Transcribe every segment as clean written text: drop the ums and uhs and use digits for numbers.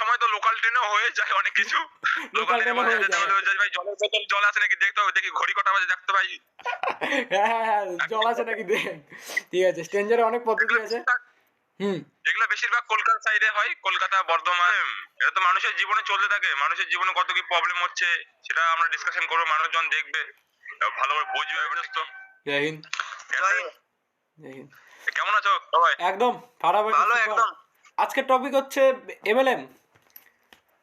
সময় তো লোকাল ট্রেনেও হয়ে যায় অনেক কিছু। লোকাল ট্রেনে হয়ে যায় ভাই, জলের বোতল জল আছে নাকি দেখতে হবে, দেখি ঘড়ি কটা বাজে দেখতে ভাই। হ্যাঁ জল আছে নাকি দেখ। ঠিক আছে, স্ট্রেঞ্জারে অনেক পদ্ধতি আছে। এগুলো বেশিরভাগ কলকাতা সাইডে হয়, কলকাতা বর্ধমান। এটা তো মানুষের জীবনে চলতে থাকে, মানুষের জীবনে কত কি প্রবলেম হচ্ছে সেটা আমরা ডিসকাশন করবো, মানুষজন দেখবে, ভালো করে বুঝবে। তো জয় হিন্দ। জয় হিন্দ। কেমন আছো সবাই? একদম ভালো একদম। আজকের টপিক হচ্ছে এমএলএম,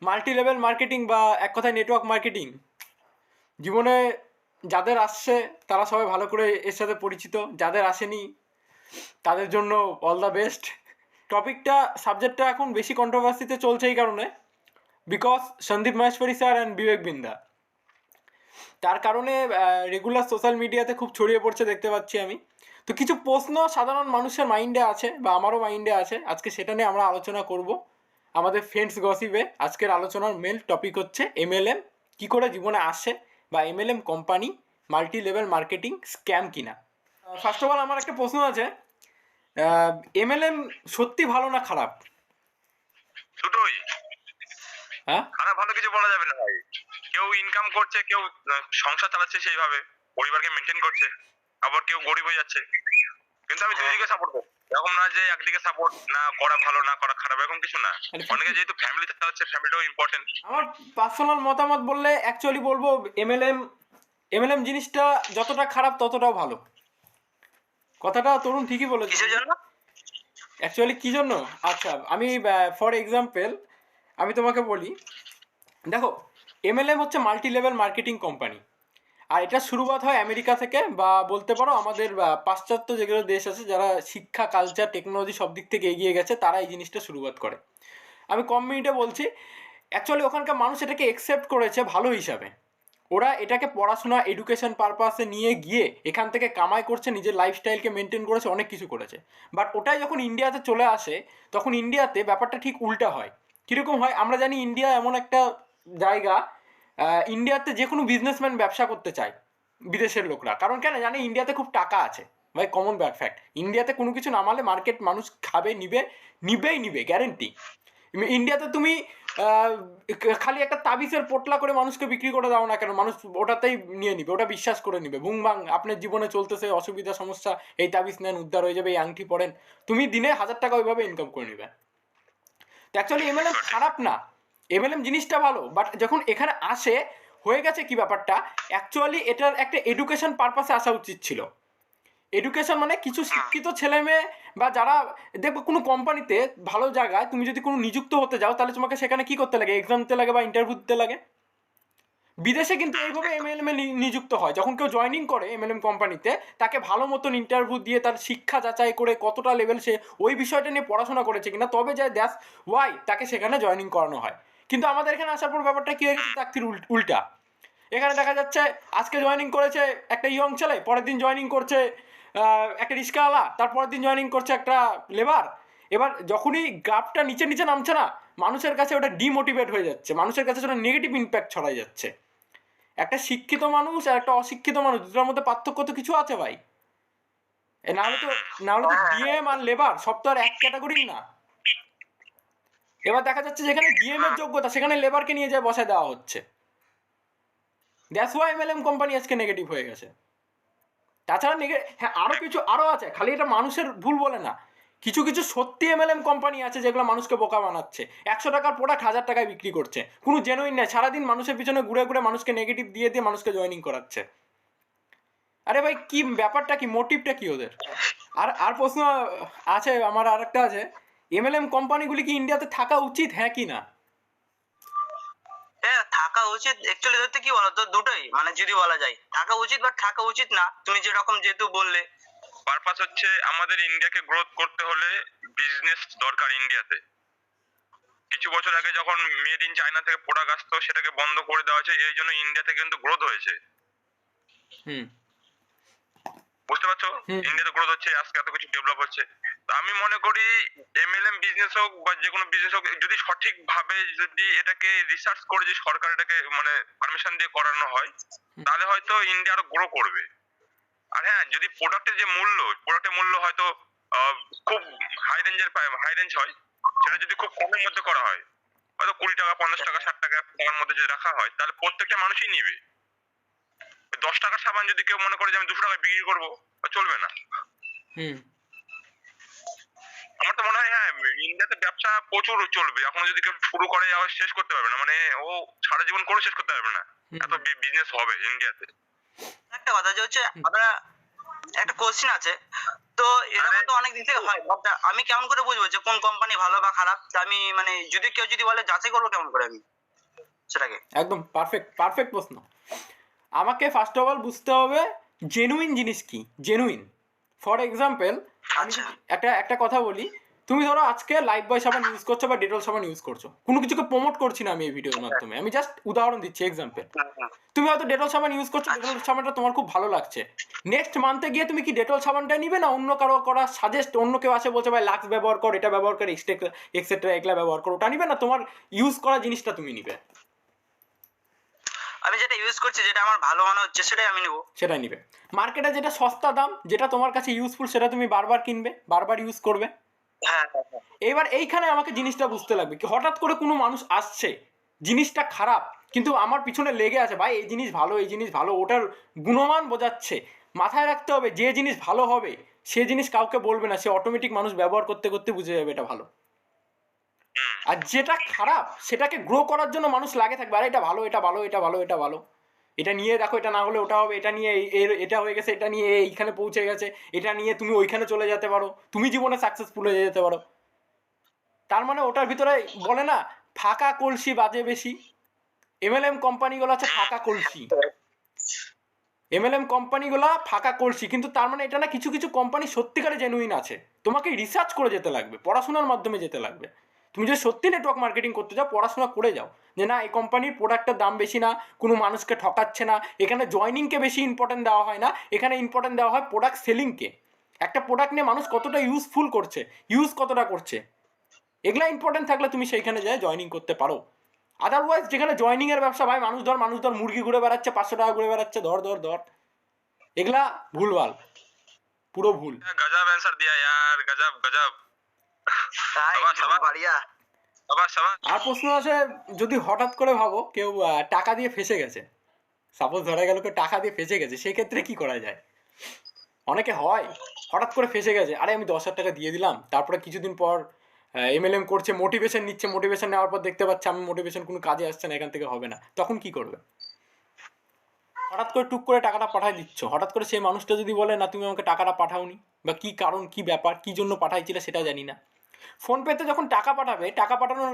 মাল্টি লেভেল মার্কেটিং বা এক কথায় নেটওয়ার্ক মার্কেটিং। জীবনে যাদের আসছে তারা সবাই ভালো করে এর সাথে পরিচিত, যাদের আসেনি তাদের জন্য অল দ্য বেস্ট। টপিকটা সাবজেক্টটা এখন বেশি কন্ট্রোভার্সিতে চলছে এই কারণে, because Sandeep Maheshwari sir and Vivek Bindra, তার কারণে রেগুলার সোশ্যাল মিডিয়াতে খুব ছড়িয়ে পড়ছে দেখতে পাচ্ছি আমি। তো কিছু প্রশ্ন সাধারণ মানুষের মাইন্ডে আছে বা আমারও মাইন্ডে আছে, আজকে সেটা নিয়ে আমরা আলোচনা করব আমাদের ফ্রেন্ডস গসিপে। আজকের আলোচনার মেন টপিক হচ্ছে এমএলএম কী করে জীবনে আসে, বা MLM company multi level marketing scam কিনা। ফার্স্ট অফ অল আমার একটা প্রশ্ন আছে, এমএলএম সত্যি ভালো না খারাপ? দুটোই। হ্যাঁ, খারাপ ভালো কিছু বলা যাবে না ভাই। কেউ ইনকাম করছে, কেউ সংসার চালাচ্ছে সেইভাবে, পরিবারকে মেনটেন করছে, আবার কেউ গরিব হয়ে যাচ্ছে। কিন্তু আমি দুই দিকে সাপোর্ট করি, এরকম না যে একদিকে সাপোর্ট না করা ভালো না করা খারাপ, এরকম কিছু না। অনেকে যেহেতু ফ্যামিলিতে চালাচ্ছে, ফ্যামিলিটাও ইম্পর্টেন্ট। আমার পার্সোনাল মতামত বললে অ্যাকচুয়ালি বলবো এমএলএম জিনিসটা যতটা খারাপ ততটাও ভালো। কথাটা তরুণ ঠিকই বলেছে। কিসের জন্য? অ্যাকচুয়ালি কী জন্য? আচ্ছা, আমি ফর এক্সাম্পল আমি তোমাকে বলি, দেখো এমএলএম হচ্ছে মাল্টি লেভেল মার্কেটিং কোম্পানি, আর এটা শুরুয়াত হয় আমেরিকা থেকে, বা বলতে পারো আমাদের পাশ্চাত্য যেগুলো দেশ আছে যারা শিক্ষা, কালচার, টেকনোলজি সব দিক থেকে এগিয়ে গেছে, তারা এই জিনিসটা শুরুয়াত করে। আমি কম মিনিটে বলছি, অ্যাকচুয়ালি ওখানকার মানুষ এটাকে অ্যাকসেপ্ট করেছে ভালো হিসাবে। ওরা এটাকে পড়াশোনা, এডুকেশন পারপাসে নিয়ে গিয়ে এখান থেকে কামাই করছে, নিজের লাইফস্টাইলকে মেনটেন করেছে, অনেক কিছু করেছে। বাট ওটাই যখন ইন্ডিয়াতে চলে আসে তখন ইন্ডিয়াতে ব্যাপারটা ঠিক উল্টা হয়। কীরকম হয় আমরা জানি, ইন্ডিয়া এমন একটা জায়গা, ইন্ডিয়াতে যে কোনো বিজনেসম্যান ব্যবসা করতে চায় বিদেশের লোকরা, কারণ কেন জানে, ইন্ডিয়াতে খুব টাকা আছে ভাই, কমন ফ্যাক্ট। ইন্ডিয়াতে কোনো কিছু নামালে মার্কেট মানুষ খাবে, নিবে গ্যারেন্টি। ইন্ডিয়াতে তুমি খালি একটা তাবিজের পোটলা করে মানুষকে বিক্রি করে দাও না কেন, মানুষ ওটাতেই নিয়ে নিবে, ওটা বিশ্বাস করে নিবে। বুং বাং আপনার জীবনে চলতেছে অসুবিধা সমস্যা, এই তাবিজ নেন উদ্ধার হয়ে যাবে, এই আংটি পড়েন, তুমি দিনে 1000 টাকা ওইভাবে ইনকাম করে নিবে। তো অ্যাকচুয়ালি এমএলএম খারাপ না, এমএলএম জিনিসটা ভালো, বাট যখন এখানে আসে হয়ে গেছে কি ব্যাপারটা, অ্যাকচুয়ালি এটার একটা এডুকেশন পারপাসে আসা উচিত ছিল। এডুকেশন মানে কিছু শিক্ষিত ছেলে মেয়ে, বা যারা দেখবো কোনো কোম্পানিতে ভালো জায়গায় তুমি যদি কোনো নিযুক্ত হতে যাও, তাহলে তোমাকে সেখানে কি করতে লাগে, এক্সাম দিতে লাগে বা ইন্টারভিউ দিতে লাগে। বিদেশে কিন্তু এইভাবে এমএলএম নিযুক্ত হয়, যখন কেউ জয়নিং করে এমএলএম কোম্পানিতে, তাকে ভালো মতন ইন্টারভিউ দিয়ে তার শিক্ষা যাচাই করে কতটা লেভেল সে ওই বিষয়টা নিয়ে পড়াশোনা করেছে কিনা, তবে যায় দ্যাটস ওয়াই তাকে সেখানে জয়নিং করানো হয়। কিন্তু আমাদের এখানে আসার পর ব্যাপারটা কি হয়ে গেছে, চাকরির উল্টা। এখানে দেখা যাচ্ছে আজকে জয়নিং করেছে একটা ইয়ং ছেলে, পরের দিন জয়নিং করছে একটা রিক্সাওয়ালা, তারপরের দিন জয়নিং করছে একটা লেবার। এবার যখনই গ্রাফটা নিচে নিচে নামছে না, মানুষের কাছে ওটা ডিমোটিভেট হয়ে যাচ্ছে, মানুষের কাছে ওটা নেগেটিভ ইম্প্যাক্ট ছড়াই যাচ্ছে। একটা শিক্ষিত মানুষ আর একটা অশিক্ষিত মানুষ, দুটোর মধ্যে পার্থক্য তো কিছু আছে ভাই। নাহলে তো ডিএম আর লেবার সব তো আর এক ক্যাটাগরির না। এবার দেখা যাচ্ছে যেখানে ডিএম এর যোগ্যতা, সেখানে লেবারকে নিয়ে যায় বসায় দেওয়া হচ্ছে। দ্যাটস ওয়াই এমএলএম কোম্পানি আজকে নেগেটিভ হয়ে গেছে। তাছাড়া হ্যাঁ আরও আছে, খালি এটা মানুষের ভুল বলে না, কিছু কিছু সত্যি এমএলএম কোম্পানি আছে যেগুলো মানুষকে বোকা বানাচ্ছে, 100 টাকার প্রোডাক্ট 1000 টাকায় বিক্রি করছে, কোনো জেনুইন নেই, সারাদিন মানুষের পিছনে ঘুরে ঘুরে মানুষকে নেগেটিভ দিয়ে দিয়ে মানুষকে জয়েনিং করাচ্ছে। আরে ভাই কি ব্যাপারটা, কি মোটিভটা কি ওদের? আর প্রশ্ন আছে আমার, আর একটা আছে, এমএলএম কোম্পানিগুলি কি ইন্ডিয়াতে থাকা উচিত, হ্যাঁ কি না? হ্যাঁ থাকা উচিত। অ্যাকচুয়ালি ধরতে কি বলতো, দুটোই, মানে যদি বলা যায় থাকা উচিত বা থাকা উচিত না, তুমি যেরকম যেহেতু বললে। পারপাস হচ্ছে আমাদের ইন্ডিয়াকে গ্রোথ করতে হলে বিজনেস দরকার ইন্ডিয়াতে। কিছু বছর আগে যখন মেড ইন চায়না থেকে প্রোডাক্ট আসতো, সেটাকে বন্ধ করে দেওয়া হয়েছে, এই জন্য ইন্ডিয়াতে কিন্তু গ্রোথ হয়েছে। বুঝতে পারছো? ইন্ডিয়াতে গ্রোথ হচ্ছে, আজকে এত কিছু ডেভেলপ হচ্ছে। তো আমি মনে করি এমএলএম বিজনেস হোক বা যে কোনো বিজনেস হোক, যদি সঠিক ভাবে যদি এটাকে রিসার্চ করে যে সরকার এটাকে মানে পারমিশন দিয়ে করানো হয়, তাহলে হয়তো ইন্ডিয়া আরো গ্রো করবে। আর হ্যাঁ, যদি প্রোডাক্টের মূল্য হয়তো খুব হাই রেঞ্জ হয়, সেটা যদি খুব কমের মধ্যে করা হয়, হয়তো 20 টাকা 50 টাকা 60 টাকা 100 টাকার মধ্যে যদি রাখা হয় তাহলে প্রত্যেকটা মানুষই নিবে। 10 টাকার সাবান যদি কেউ মনে করে যে আমি 200 টাকায় বিক্রি করবো, চলবে না। হুম। আমার তো মনে হয় হ্যাঁ ইন্ডিয়াতে ব্যবসা প্রচুর চলবে, এখন যদি কেউ শুরু করে আবার শেষ করতে পারবে না, মানে ও সারা জীবন করে শেষ করতে পারবে না, এত বিজনেস হবে ইন্ডিয়াতে। একটা কথা যে হচ্ছে আপনারা একটা কোশ্চেন আছে, তো এরকম তো অনেক দিক থেকে হয়, বাট আমি কেমন করে বুঝবো যে কোন কোম্পানি ভালো বা খারাপ? তা আমি মানে যদি কেউ যদি বলে যাচাই করবো কেমন করে আমি সেটাকে? একদম পারফেক্ট প্রশ্ন। আমাকে ফার্স্ট অফ অল বুঝতে হবে জেনুইন জিনিস কি, জেনুইন। ফর এক্সাম্পল আমি আচ্ছা। একটা কথা বলি, তুমি ধরো আজকে লাইফ বয় সাবান ইউজ করছো বা ডেটল সাবান ইউজ করছো, কোনো কিছুকে প্রমোট করছি না আমি এই ভিডিওর মাধ্যমে, আমি জাস্ট উদাহরণ দিচ্ছি, এক্সাম্পল। তুমি হয়তো ডেটল সাবান ইউজ করছো, ডেটল সাবানটা তোমার খুব ভালো লাগছে, নেক্সট মান্থে গিয়ে তুমি কি ডেটল সাবানটা নিবে না অন্য কারো করা সাজেস্ট, অন্য কেউ আসে বলছে ভাই লাক্স ব্যবহার কর, এটা ব্যবহার কর, এক্সেট্রা এগুলা ব্যবহার করো, ওটা নিবে না, তোমার ইউজ করা জিনিসটা তুমি নিবে। আমি যেটা ইউজ করছি, যেটা আমার ভালো মনে হচ্ছে সেটাই আমি নেবো। সেটাই নিবে। মার্কেটে যেটা সস্তা দাম, যেটা তোমার কাছে ইউজফুল, সেটা তুমি বারবার কিনবে, বারবার ইউজ করবে। হ্যাঁ। এবার এইখানে আমাকে জিনিসটা বুঝতে লাগবে কি হঠাৎ করে কোনো মানুষ আসছে জিনিসটা খারাপ কিন্তু আমার পিছনে লেগে আছে, ভাই এই জিনিস ভালো, এই জিনিস ভালো, ওটার গুণমান বোঝাচ্ছে। মাথায় রাখতে হবে যে জিনিস ভালো হবে সে জিনিস কাউকে বলবে না, সে অটোমেটিক মানুষ ব্যবহার করতে করতে বুঝে যাবে এটা ভালো। আর যেটা খারাপ সেটাকে গ্রো করার জন্য মানুষ লাগে থাকবে, আরে এটা ভালো, এটা ভালো, এটা ভালো, এটা ভালো, এটা নিয়ে দেখো, এটা না হলে ওটা হবে, এটা নিয়ে এটা হয়ে গেছে, এটা নিয়ে এইখানে পৌঁছে গেছে, এটা নিয়ে তুমি ওইখানে চলে যেতে পারো, তুমি জীবনে সাকসেসফুল হয়ে যেতে পারো। তার মানে ওটার ভিতরে বলে না ফাঁকা কলসি বাজে বেশি। এমএলএম কোম্পানিগুলো আছে ফাঁকা কলসি, এমএলএম কোম্পানিগুলো ফাঁকা কলসি, কিন্তু তার মানে এটা না কিছু কিছু কোম্পানি সত্যিকারে জেনুইন আছে। তোমাকে রিসার্চ করে যেতে লাগবে, পড়াশোনার মাধ্যমে যেতে লাগবে। তুমি যদি সত্যি নেটওয়ার্ক মার্কেটিং করতে যাও পড়াশোনা করে যাও যে না এই কোম্পানির প্রোডাক্টের দাম বেশি না, কোনো মানুষকে ঠকাচ্ছে না, এখানে জয়নিংকে বেশি ইম্পর্টেন্ট দেওয়া হয় না, এখানে ইম্পর্টেন্ট দেওয়া হয় প্রোডাক্ট সেলিংকে। একটা প্রোডাক্ট নিয়ে মানুষ কতটা ইউজফুল করছে, ইউজ কতটা করছে, এগুলা ইম্পর্টেন্ট থাকলে তুমি সেইখানে যায় জয়নিং করতে পারো। আদারওয়াইজ যেখানে জয়নিং এর ব্যবসা, ভাই মানুষ ধর মুরগি ঘুরে বেড়াচ্ছে, 500 টাকা ঘুরে বেড়াচ্ছে, ধর, এগুলা ভুলভাল, পুরো ভুল। गजब आंसर दिया यार, गजब गजब। তাই शाबाश বাড়িয়া। शाबाश शाबाश। আর প্রশ্ন আছে, যদি হঠাৎ করে ভাবো কেউ টাকা দিয়ে ফেসে গেছে, সাপোজ ধরা গেল কেউ টাকা দিয়ে ফেসে গেছে, সেক্ষেত্রে কি করা যায়? অনেকে হয় হঠাৎ করে ফেসে গেছে, আরে আমি 10,000 টাকা দিয়ে দিলাম, তারপরে কিছুদিন পর এমএলএম করছে, মোটিভেশন নিচ্ছে, মোটিভেশন নেওয়ার পর দেখতে পাচ্ছে আমি মোটিভেশন কোনো কাজে আসছে না, এখান থেকে হবে না, তখন কি করবে? হঠাৎ করে টুক করে টাকাটা পাঠাই দিচ্ছ, হঠাৎ করে সেই মানুষটা যদি বলে না তুমি আমাকে টাকাটা পাঠাওনি, বা কি কারণ, কি ব্যাপার, কি জন্য পাঠাইছিলে সেটা জানি না। ফোনপেতে যখন টাকা পাঠাবে, টাকা পাঠানোর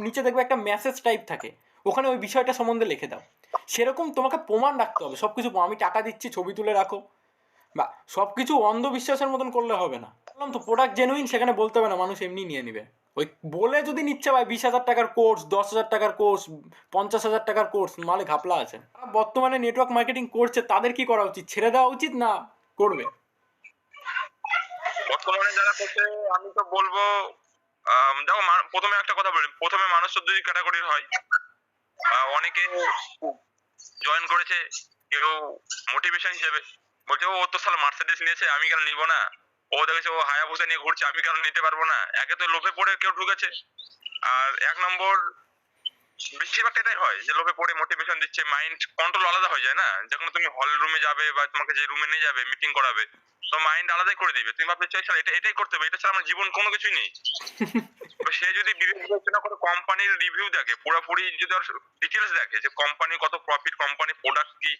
নিচে দেখবে একটা মেসেজ টাইপ থাকে, ওখানে ওই বিষয়টা সম্বন্ধে লিখে দাও। সেরকম তোমাকে প্রমাণ রাখতে হবে সব কিছু, আমি টাকা দিচ্ছি ছবি তুলে রাখো, বা সব কিছু অন্ধবিশ্বাসের মতন করলে হবে না। বললাম তো প্রোডাক্ট জেনুইন, সেখানে বলতে হবে না, মানুষ এমনি নিয়ে নিবে। ওই বলে যদি নিচ্ছে ভাই 20,000 টাকার কোর্স, 10,000 টাকার কোর্স, 50,000 টাকার কোর্স, মালে ঘাপলা আছে। বর্তমানে নেটওয়ার্ক মার্কেটিং করছে তাদের কি করা উচিত, ছেড়ে দেওয়া উচিত না করবে? বর্তমানে যারা করছে আমি তো বলবো দেখো প্রথমে একটা কথা বলি, প্রথমে মানুষ তো দুই ক্যাটাগরির হয়। অনেকে জয়েন করেছে কেউ মোটিভেশন হিসেবে, বলছে ও তো সালা মার্সিডিজ নিয়েছে আমি কেন নিব না, ও দেখেছে ও হায়াবুসা নিয়ে ঘুরছে আমি কেন নিতে পারবো না। একে তো লোভে পড়ে কেউ ঢুকেছে, আর এক নম্বর বেশিরভাগ এটাই হয় যে লোভে পড়ে মোটিভেশন দিচ্ছে, মাইন্ড কন্ট্রোল আলাদা হয়ে যায় না। যখন তুমি হল রুমে যাবে বা তোমাকে যে রুমে নিয়ে যাবে মিটিং করাবে, তো মাইন্ড আলাদাই করে দিবে, তুমি ভাবতে চাই এটা এটাই করতে হবে, এটা ছাড়া আমার জীবন কোনো কিছুই নেই। সে যদি বিবেচনা করে কোম্পানির রিভিউ দেখে, পুরোপুরি যদি ডিটেলস দেখে যে কোম্পানি কত প্রফিট, কোম্পানি প্রোডাক্ট কি,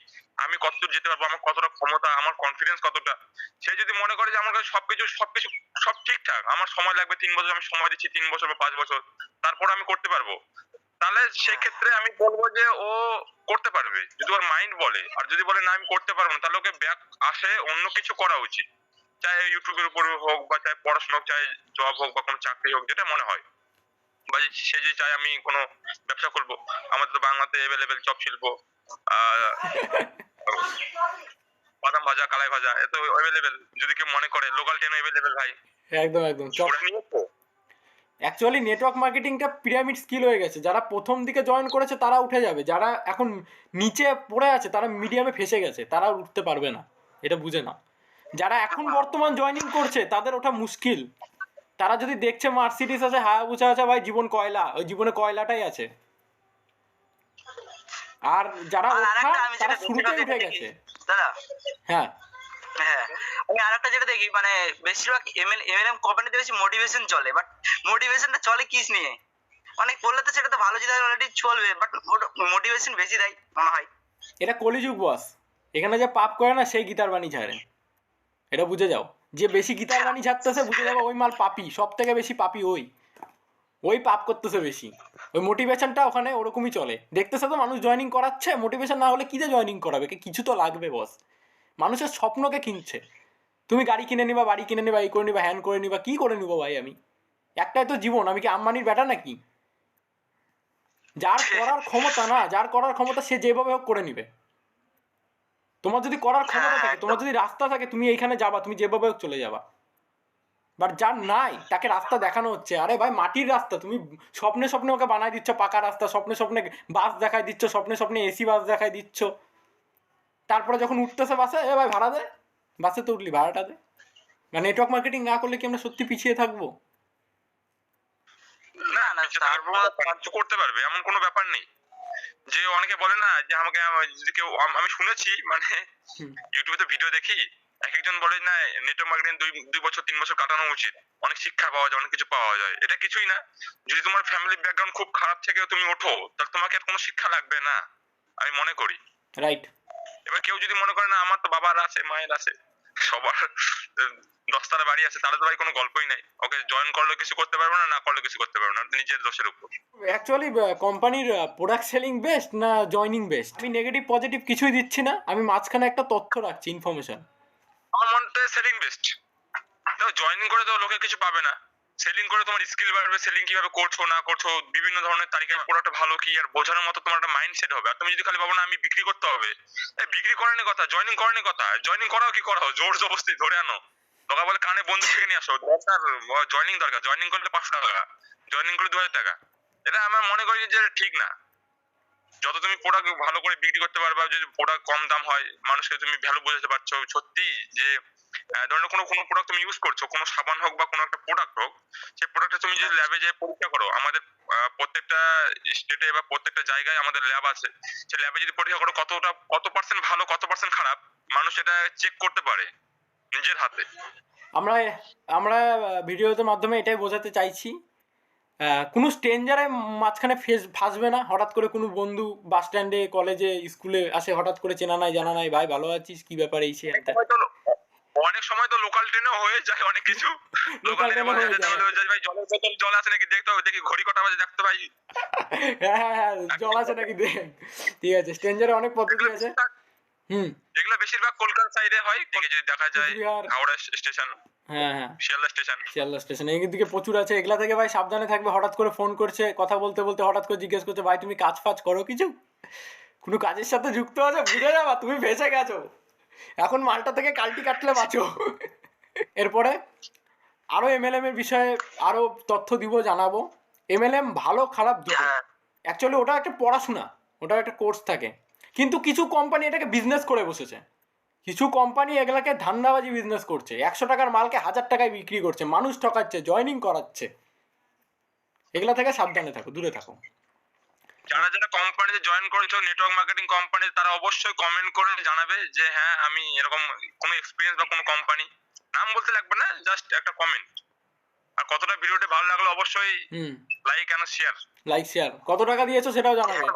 আমি কতদূর যেতে পারবো, আমার কতটা ক্ষমতা, আমার কনফিডেন্স কতটা, সে যদি মনে করে যে আমার কাছে সবকিছু সব ঠিকঠাক, আমার সময় লাগবে 3 বছর, আমি সময় দিচ্ছি 3 বছর বা 5 বছর, তারপর আমি করতে পারবো, তাহলে সেক্ষেত্রে আমি বলবো যে ও করতে পারবে যদি ওর মাইন্ড বলে। আর যদি বলে না আমি করতে পারবো না, তাহলে ওকে ব্যাক আসে অন্য কিছু করা উচিত, চাहे ইউটিউবের উপর হোক বা চাहे পড়াশোনা হোক, চাहे জব হোক বা কোনো চাকরি হোক, যেটা মনে হয়। বা সে যদি চায় আমি কোনো ব্যবসা করবো, আমাদের তো বাংলাতে অ্যাভেলেবেল চপ শিল্প, বাদাম ভাজা, কালাই ভাজা, এত অ্যাভেলেবেল, যদি কেউ মনে করে লোকাল ট্রেন অ্যাভেলেবেল ভাই, একদম অ্যাকচুয়ালি নেটওয়ার্ক মার্কেটিংটা পিরামিড স্কিল হয়ে গেছে। যারা প্রথম দিকে জয়েন করেছে তারা উঠে যাবে, যারা এখন নিচে পড়ে আছে তারা মিডিয়ামে ফেসে গেছে, তারা উঠতে পারবে না, এটা বুঝে নাও। যারা এখন বর্তমান জয়েনিং করছে তাদের ওঠা মুশকিল, তারা যদি দেখছে মার্সিডিস আছে, হায়াবুসা আছে, ভাই জীবন কয়লা, ওই জীবনে কয়লাটাই আছে। আর যারা আর ওঠা আরেকটা আমি তারা যেটা শুরুতেই বেশিরভাগ উঠে দেখি গেছে। দাদা, হ্যাঁ হ্যাঁ আমি আরেকটা যেটা দেখি মানে বেশিরভাগ এমএলএম কোম্পানিতে বেশি মোটিভেশন চলে, বাট মোটিভেশনটা চলে কিস নিয়ে? অনেক বললে তো সেটা তো ভালো জিনিস অলরেডি চলবে, বাট মোটিভেশন বেশি দেয় মনে হয়। এটা কলিযুগ বস, এখানে যে পাপ করে না সেই গীতার বাণী ঝাড়ে, এটা বুঝে যাও। যে বেশি গীতার বাণী ঝাড়তেছে বুঝে যাবো ওই মাল পাপি, সব থেকে বেশি পাপি ওই পাপ করতেছে বেশি। ওই মোটিভেশনটা ওখানে ওরকমই চলে, দেখতেছে তো মানুষ জয়েনিং করাচ্ছে, মোটিভেশন না হলে কি যে জয়েনিং করাবে, কিছু তো লাগবে বস। মানুষের স্বপ্নকে কিনছে। তুমি গাড়ি কিনে নিবা, বাড়ি কিনে নিবা, এই করে নিবা, হ্যান করে নিবা, কি করে নিবো ভাই আমি? একটাই তো জীবন, আমি কি আম্বানির বেটা নাকি? যার করার ক্ষমতা না, যার করার ক্ষমতা সে যেভাবে হোক করে নিবে। তোমার যদি করার ক্ষমতা থাকে, তোমার যদি রাস্তা থাকে, তুমি এইখানে যাবা, তুমি যেভাবে হোক চলে যাবা। বাট যার নাই তাকে রাস্তা দেখানো হচ্ছে, আরে ভাই মাটির রাস্তা, তুমি স্বপ্নে স্বপ্নে ওকে বানাই দিচ্ছ পাকা রাস্তা, স্বপ্নে স্বপ্নে বাস দেখাই দিচ্ছ, স্বপ্নে স্বপ্নে এসি বাস দেখাই দিচ্ছ। তারপরে যখন উঠতেছে বাসে, এ ভাই ভাড়া দে, বাসে তো উঠলি ভাড়াটা দে। মানে নেটওয়ার্ক মার্কেটিং না করলে কি আমরা সত্যি পিছিয়ে থাকবো? না না তারপর কাজ করতে পারবে এমন কোনো ব্যাপার নেই। যে অনেকে বলে না যে আমাকে যদি কেউ আমি শুনেছি মানে ইউটিউবে তো ভিডিও দেখি, এক একজন বলে না নেটওয়ার্ক মার্কেটিং 2 বছর 3 বছর কাটানো উচিত, অনেক শিক্ষা পাওয়া যায়, অনেক কিছু পাওয়া যায়। এটা কিছুই না। যদি তোমার ফ্যামিলি ব্যাকগ্রাউন্ড খুব খারাপ থেকেও তুমি ওঠো, তাহলে তোমাকে আর কোনো শিক্ষা লাগবে না, আমি মনে করি। রাইট। এবার কেউ যদি মনে করে না আমার তো বাবার আছে, মায়ের আছে, সবার 10তলা বাড়ি আছে, তাহলে তো ভাই কোনো গল্পই নাই। ওকে জয়েন করলে কিছু করতে পারবে না, না করলে কিছু করতে পারবে না, নিজের দোষের উপর। অ্যাকচুয়ালি কোম্পানির প্রোডাক্ট সেলিং বেস্ট না জয়নিং বেস্ট? আমি নেগেটিভ পজিটিভ কিছুই দিচ্ছি না, আমি মাঝখানে একটা তথ্য রাখছি, ইনফরমেশন। আমার মনে হয় সেলিং বেস্ট। তো জয়েনিং করে তো লোকে কিছু পাবে না, সেলিং করে তোমার স্কিল বাড়বে, সেলিং কিভাবে করছো না করছো, বিভিন্ন ধরনের তারিখের প্রোডাক্ট ভালো কি আর বোঝানোর মতো তোমার একটা মাইন্ডসেট হবে। আর তুমি যদি খালি ভাবো না আমি বিক্রি করতে হবে, বিক্রি করার কথা, জয়েনিং করার কথা। জয়েনিং করাও কি করাও, জোর জবরদস্তি ধরে আনো। লোকা বলে কানে বন্ধু থেকে নিয়ে আসো, দরকার জয়েনিং দরকার, জয়েনিং করলে 500 টাকা, জয়েনিং করলে 2000 টাকা। এটা আমার মনে করি যে ঠিক না। যত তুমি প্রোডাক্ট ভালো করে বিক্রি করতে পারবে, যদি প্রোডাক্ট কম দাম হয়, মানুষকে তুমি ভ্যালু বোঝাতে পারছো সত্যি যে ধরো কোনো প্রোডাক্ট তুমি ইউজ করছো, কোনো সাবান হোক বা কোনো একটা প্রোডাক্ট হোক, সেই প্রোডাক্টটা তুমি যদি ল্যাবে যেয়ে পরীক্ষা করো, আমাদের প্রত্যেকটা স্টেটে বা প্রত্যেকটা জায়গায় আমাদের ল্যাব আছে, সেই ল্যাবে যদি পরীক্ষা করো কত পার্সেন্ট ভালো কত পার্সেন্ট খারাপ, মানুষ এটা চেক করতে পারে নিজের হাতে। আমরা আমরা ভিডিওতে মাধ্যমে এটাই বোঝাতে চাইছি, কোনো স্ট্রেঞ্জারে মাঝখানে ফাঁসবে না। হঠাৎ করে কোনো বন্ধু বাস স্ট্যান্ডে, কলেজে, স্কুলে আসে, হঠাৎ করে চেনা নাই জানা নাই, ভাই ভালো আছিস, কি ব্যাপার, এই সে একটা। অনেক সময় তো লোকাল ট্রেনেও হয়ে যায় অনেক কিছু। লোকাল ট্রেনে বলে ভাই জলের বোতল, জল আছে নাকি দেখতে হবে, দেখি ঘড়ি কটা বাজে দেখতে ভাই। হ্যাঁ হ্যাঁ হ্যাঁ, জল আছে নাকি দেখ। ঠিক আছে, স্ট্রেঞ্জারে অনেক পদ্ধতি আছে। এগুলো বেশিরভাগ কলকাতা সাইডে হয়, থেকে যদি দেখা যায় হাওড়া স্টেশন, হ্যাঁ হ্যাঁ শিয়ালদা স্টেশন, শিয়ালদা স্টেশন এইদিকে প্রচুর আছে। এগুলা থেকে ভাই সাবধানে থাকবে। হঠাৎ করে ফোন করছে, কথা বলতে বলতে হঠাৎ করে জিজ্ঞেস করছে ভাই তুমি কাজ ফাজ করো কিছু, কোনো কাজের সাথে যুক্ত আছে, বুঝে যাবা তুমি ফেঁসে গেছো, এখন মালটা থেকে কালটি কাটলে বাঁচো। এরপরে আরো এমএলএম এর বিষয়ে আরো তথ্য দিব, জানাবো। এমএলএম ভালো খারাপ দুটো, অ্যাকচুয়ালি ওটা একটা পড়াশোনা, ওটা একটা কোর্স থাকে। কিন্তু কিছু কোম্পানি এটাকে বিজনেস করে বসেছে, কিছু কোম্পানি এগুলাকে ধান্দাবাজি বিজনেস করছে, 100 টাকার মালকে 1000 টাকায় বিক্রি করছে, মানুষ ঠকাচ্ছে, জয়েনিং করাচ্ছে। এগুলা থেকে সাবধানে থাকো, দূরে থাকো। যারা যারা কোম্পানিতে জয়েন করেছো নেটওয়ার্ক মার্কেটিং কোম্পানি, তারা অবশ্যই কমেন্ট করে জানাবে যে হ্যাঁ আমি এরকম কোনো এক্সপিরিয়েন্স বা কোনো কোম্পানি, নাম বলতে লাগবে না, জাস্ট একটা কমেন্ট। আর কতটা ভিডিওটা ভালো লাগলো অবশ্যই like and share. Like share, কত টাকা দিয়েছো সেটাও জানাবে।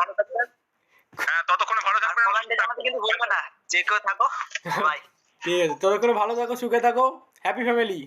হ্যাঁ ততক্ষণে ভালো থাকবেন, কমেন্টে জানাতে কিন্তু ভুলবে না, যে কেউ থাকো। বাই। ঠিক আছে, ততক্ষণে ভালো থাকো, সুখে থাকো, হ্যাপি ফ্যামিলি।